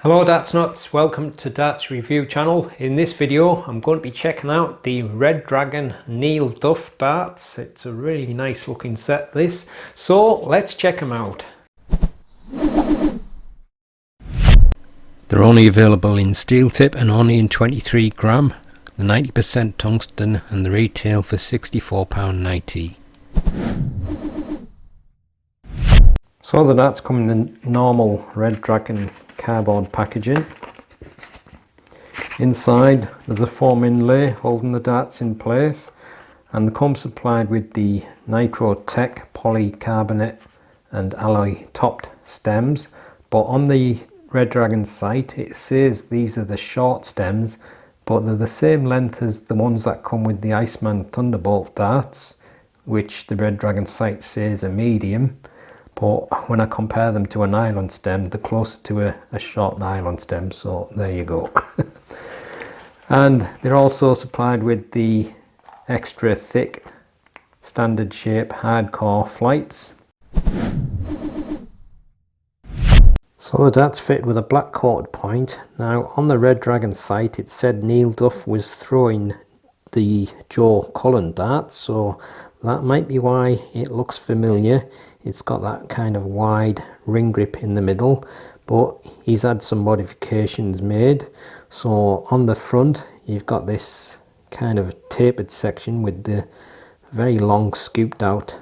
Hello Darts Nutz, welcome to Darts Review channel. In this video I'm going to be checking out the Red Dragon Neil Duff darts. It's a really nice looking set this, so let's check them out. They're only available in steel tip and only in 23 gram, the 90% tungsten, and the retail for £64.90. So the darts come in the normal Red Dragon cardboard packaging. Inside there's a foam inlay holding the darts in place, and they come supplied with the Nitro Tech polycarbonate and alloy topped stems, but on the Red Dragon site it says these are the short stems, but they're the same length as the ones that come with the Iceman Thunderbolt darts, which the Red Dragon site says are medium. But when I compare them to a nylon stem, they're closer to a short nylon stem, so there you go. And they're also supplied with the extra thick standard shape hardcore flights. So the darts fit with a black coated point. Now on the Red Dragon site it said Neil Duff was throwing the Joe Cullen darts, so that might be why it looks familiar. It's got that kind of wide ring grip in the middle, but he's had some modifications made. So on the front you've got this kind of tapered section with the very long scooped out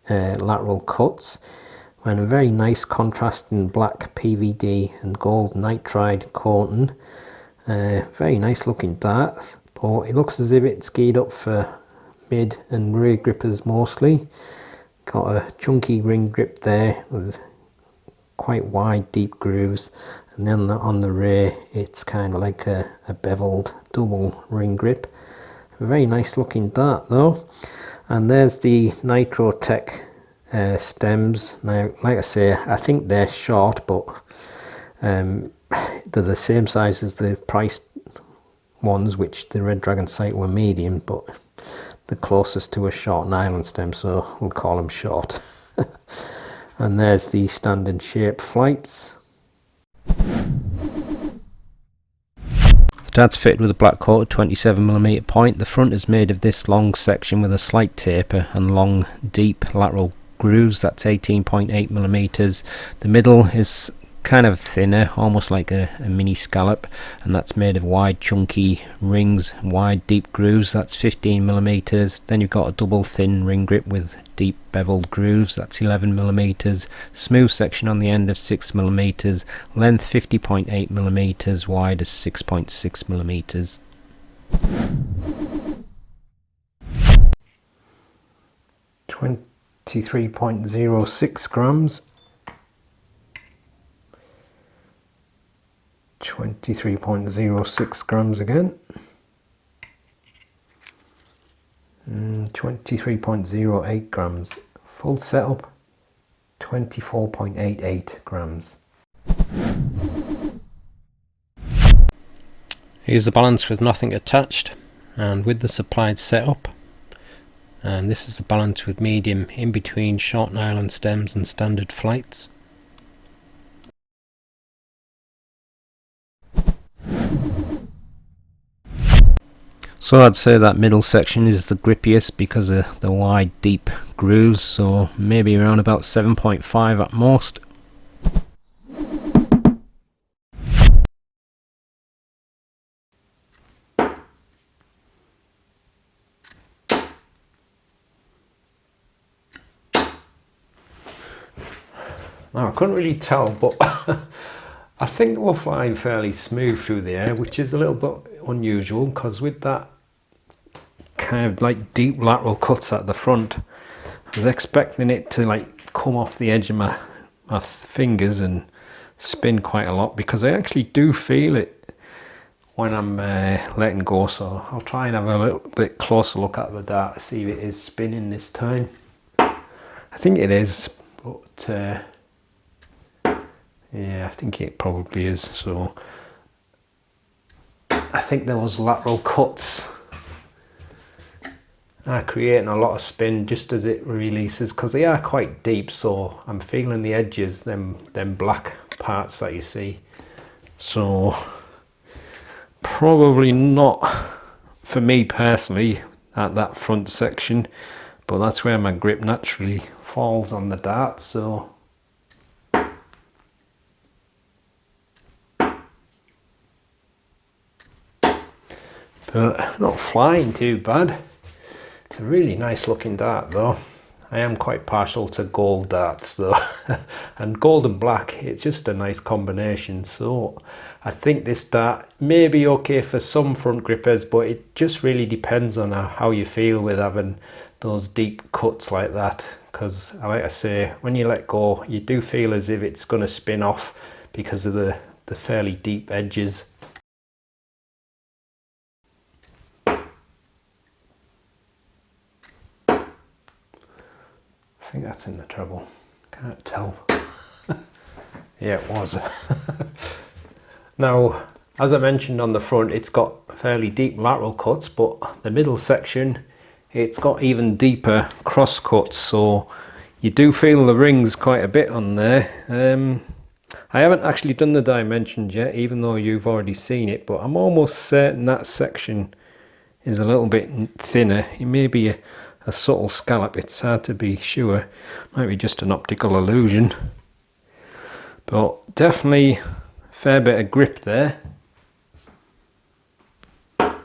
lateral cuts, and a very nice contrasting black PVD and gold nitride coating. Very nice looking dart, but it looks as if it's geared up for mid and rear grippers mostly. Got a chunky ring grip there with quite wide deep grooves, and then on the rear it's kind of like a beveled double ring grip. A very nice looking dart though. And there's the Nitro Tech stems. Now like I say, I think they're short, but they're the same size as the priced ones, which the Red Dragon site were medium, but the closest to a short nylon stem, so we'll call them short. And there's the standard shape flights. The dart's fitted with a black coated 27mm point. The front is made of this long section with a slight taper and long deep lateral grooves. That's 18.8mm. The middle is kind of thinner, almost like a mini scallop, and that's made of wide chunky rings, wide deep grooves. That's 15mm. Then you've got a double thin ring grip with deep beveled grooves. That's 11mm. Smooth section on the end of 6mm. Length 50.8mm. Wide is 6.6mm. 23.06 grams. 23.06 grams again. 23.08 grams. Full setup 24.88 grams. Here's the balance with nothing attached and with the supplied setup. And this is the balance with medium in between short nylon stems and standard flights. So I'd say that middle section is the grippiest because of the wide deep grooves, so maybe around about 7.5 at most. Now I couldn't really tell, but I think we'll fly fairly smooth through the air, which is a little bit unusual because with that kind of like deep lateral cuts at the front, I was expecting it to like come off the edge of my fingers and spin quite a lot, because I actually do feel it when I'm letting go. So I'll try and have a little bit closer look at the dart to see if it is spinning this time. I think it is, but yeah, I think it probably is. So I think those lateral cuts are creating a lot of spin just as it releases, because they are quite deep, so I'm feeling the edges, them black parts that you see. So probably not for me personally at that front section, but that's where my grip naturally falls on the dart. So but not flying too bad. It's a really nice looking dart though. I am quite partial to gold darts though, and gold and black, it's just a nice combination. So I think this dart may be okay for some front grippers, but it just really depends on how you feel with having those deep cuts like that. Because like I say, when you let go, you do feel as if it's going to spin off because of the fairly deep edges. I think that's in the treble. Can't tell. Yeah, it was. Now, as I mentioned on the front, it's got fairly deep lateral cuts, but the middle section, it's got even deeper cross cuts, so you do feel the rings quite a bit on there. I haven't actually done the dimensions yet, even though you've already seen it, but I'm almost certain that section is a little bit thinner. It may be a subtle scallop, it's hard to be sure. Might be just an optical illusion. But definitely a fair bit of grip there. I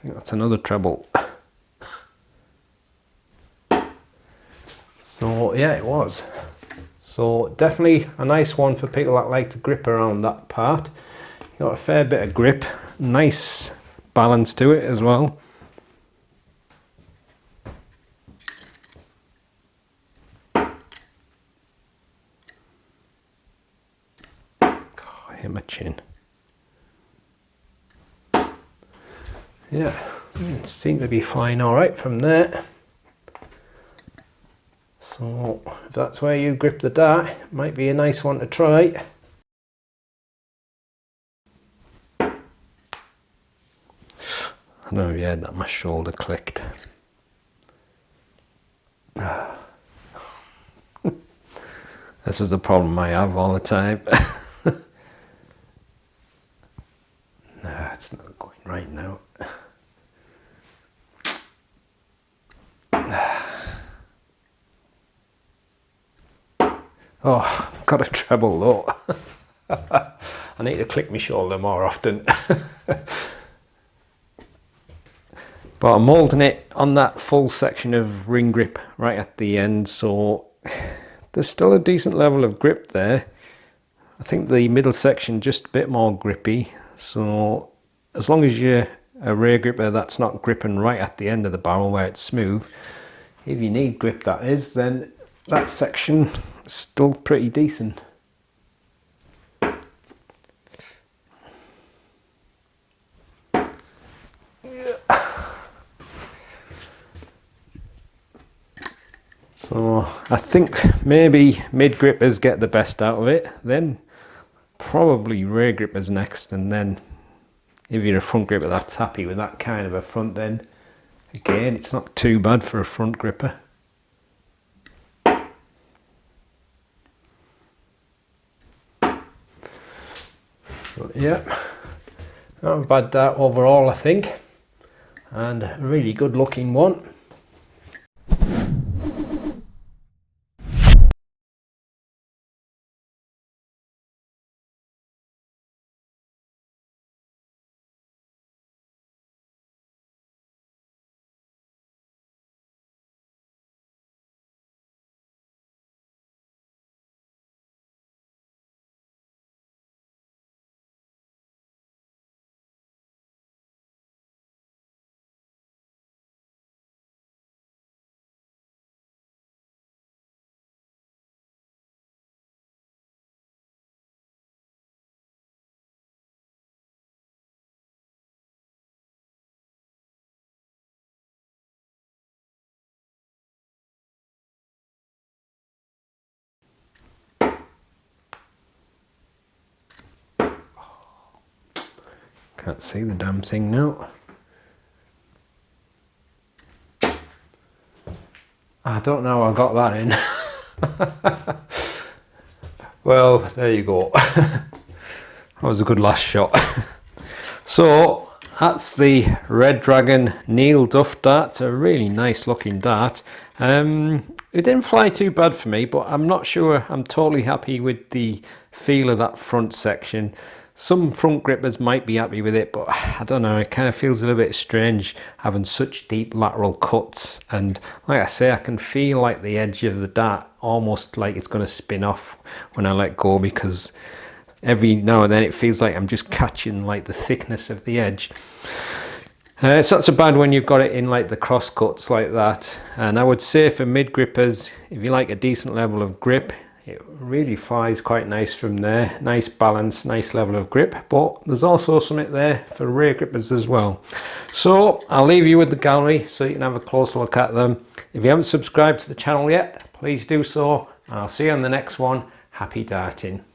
think that's another treble. So yeah, it was. So definitely a nice one for people that like to grip around that part. Got a fair bit of grip, nice balance to it as well. Hit my chin. Yeah, seem to be flying all right from there. So if that's where you grip the dart, it might be a nice one to try. I know, yeah, that my shoulder clicked. This is the problem I have all the time. No, it's not going right now. Oh, got a treble though. I need to click my shoulder more often. But I'm holding it on that full section of ring grip right at the end, so there's still a decent level of grip there. I think the middle section just a bit more grippy, so as long as you're a rear gripper that's not gripping right at the end of the barrel where it's smooth, if you need grip that is, then that section is still pretty decent. So I think maybe mid grippers get the best out of it, then probably rear grippers next, and then if you're a front gripper that's happy with that kind of a front, then again it's not too bad for a front gripper. But yeah, not a bad dart overall I think, and a really good looking one. Can't see the damn thing now. I don't know how I got that in. Well, there you go. That was a good last shot. So that's the Red Dragon Neil Duff dart. It's a really nice looking dart. It didn't fly too bad for me, but I'm not sure I'm totally happy with the feel of that front section. Some front grippers might be happy with it, but I don't know, it kind of feels a little bit strange having such deep lateral cuts. And like I say, I can feel like the edge of the dart almost like it's going to spin off when I let go, because every now and then it feels like I'm just catching like the thickness of the edge. It's not so bad when you've got it in like the cross cuts like that. And I would say for mid grippers, if you like a decent level of grip, it really flies quite nice from there. Nice balance, nice level of grip, but there's also something there for rear grippers as well. So I'll leave you with the gallery so you can have a closer look at them. If you haven't subscribed to the channel yet, please do so. I'll see you on the next one. Happy darting.